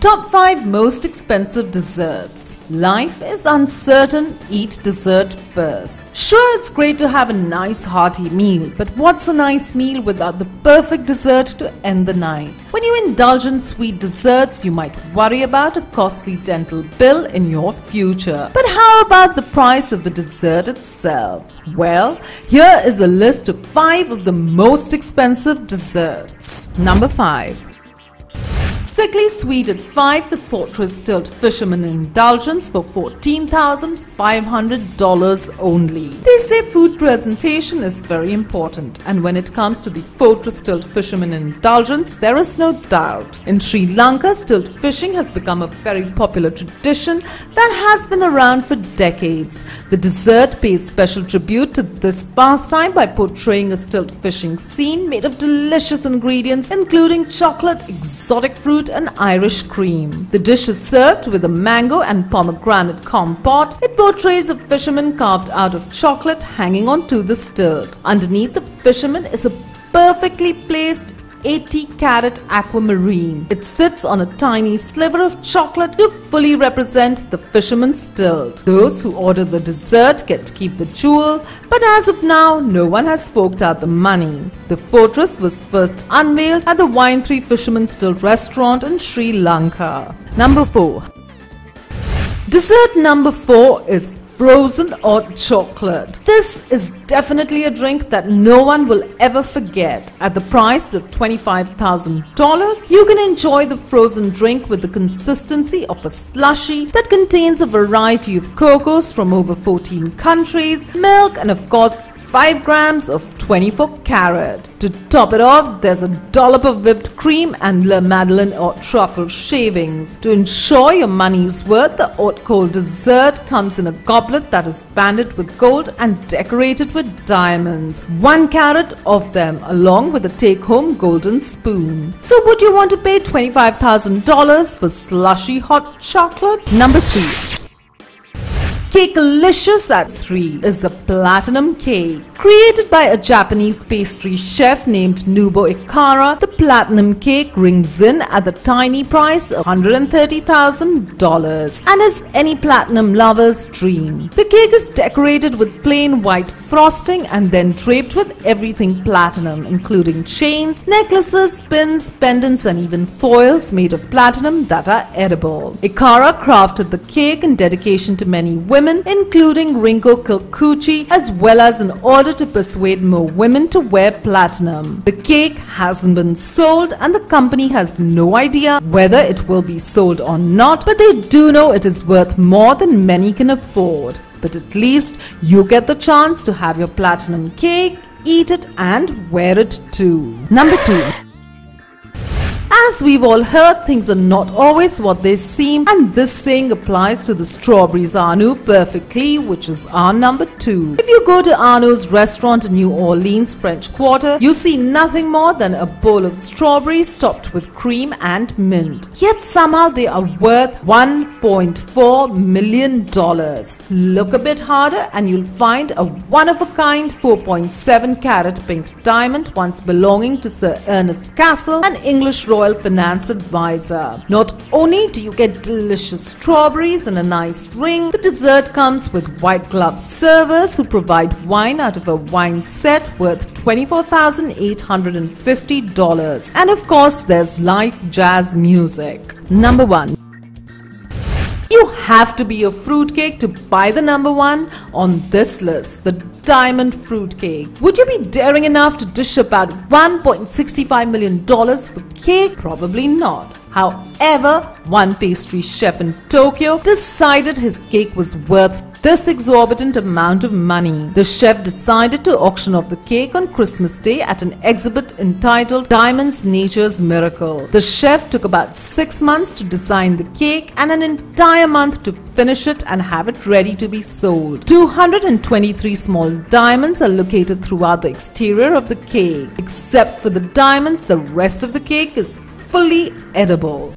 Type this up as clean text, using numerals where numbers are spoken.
Top 5 most expensive desserts. Life is uncertain, eat dessert first. Sure, it's great to have a nice hearty meal, but what's a nice meal without the perfect dessert to end the night? When you indulge in sweet desserts, you might worry about a costly dental bill in your future. But how about the price of the dessert itself? Well, here is a list of 5 of the most expensive desserts. Number 5. Sickly Sweet at 5, the Fortress Stilled Fisherman Indulgence for $14,500 only. They say food presentation is very important, and when it comes to the Fortress Stilled Fisherman Indulgence, there is no doubt. In Sri Lanka, stilled fishing has become a very popular tradition that has been around for decades. The dessert pays special tribute to this pastime by portraying a stilled fishing scene made of delicious ingredients including chocolate, exotic fruit, and Irish cream. The dish is served with a mango and pomegranate compote. It portrays a fisherman carved out of chocolate hanging onto the stilt. Underneath the fisherman is a perfectly placed 80-carat aquamarine. It sits on a tiny sliver of chocolate to fully represent the fisherman's stilt. Those who order the dessert get to keep the jewel, but as of now, no one has forked out the money. The fortress was first unveiled at the Wine 3 Fisherman Stilt restaurant in Sri Lanka. Number 4. Dessert number 4 is frozen hot chocolate. This is definitely a drink that no one will ever forget. At the price of $25,000, you can enjoy the frozen drink with the consistency of a slushie that contains a variety of cocos from over 14 countries, milk, and of course 5 grams of 24-carat. To top it off, there's a dollop of whipped cream and Le Madeleine or truffle shavings. To ensure your money's worth, the haute cold dessert comes in a goblet that is banded with gold and decorated with diamonds. 1 carat of them, along with a take-home golden spoon. So would you want to pay $25,000 for slushy hot chocolate? Number 3. Cakelicious at 3 is the platinum cake. Created by a Japanese pastry chef named Nobuo Ikara, the platinum cake rings in at the tiny price of $130,000 and is any platinum lover's dream. The cake is decorated with plain white frosting and then draped with everything platinum, including chains, necklaces, pins, pendants, and even foils made of platinum that are edible. Ikara crafted the cake in dedication to many women, including Rinko Kikuchi, as well as in order to persuade more women to wear platinum. The cake hasn't been sold and the company has no idea whether it will be sold or not, but they do know it is worth more than many can afford. But at least you get the chance to have your platinum cake, eat it, and wear it too. Number 2. As we've all heard, things are not always what they seem, and this saying applies to the Strawberries Anu perfectly, which is our number 2. If you go to Anu's restaurant in New Orleans, French Quarter, you see nothing more than a bowl of strawberries topped with cream and mint. Yet somehow they are worth $1.4 million. Look a bit harder and you'll find a one-of-a-kind 4.7-carat pink diamond once belonging to Sir Ernest Cassel, an English royal finance advisor. Not only do you get delicious strawberries and a nice ring, the dessert comes with white glove servers who provide wine out of a wine set worth $24,850. And of course, there's live jazz music. Number 1. You have to be a fruitcake to buy the number 1 on this list, the diamond fruitcake. Would you be daring enough to dish about $1.65 million for cake? Probably not. However, one pastry chef in Tokyo decided his cake was worth this exorbitant amount of money. The chef decided to auction off the cake on Christmas Day at an exhibit entitled Diamonds Nature's Miracle. The chef took about 6 months to design the cake and an entire month to finish it and have it ready to be sold. 223 small diamonds are located throughout the exterior of the cake. Except for the diamonds, the rest of the cake is fully edible.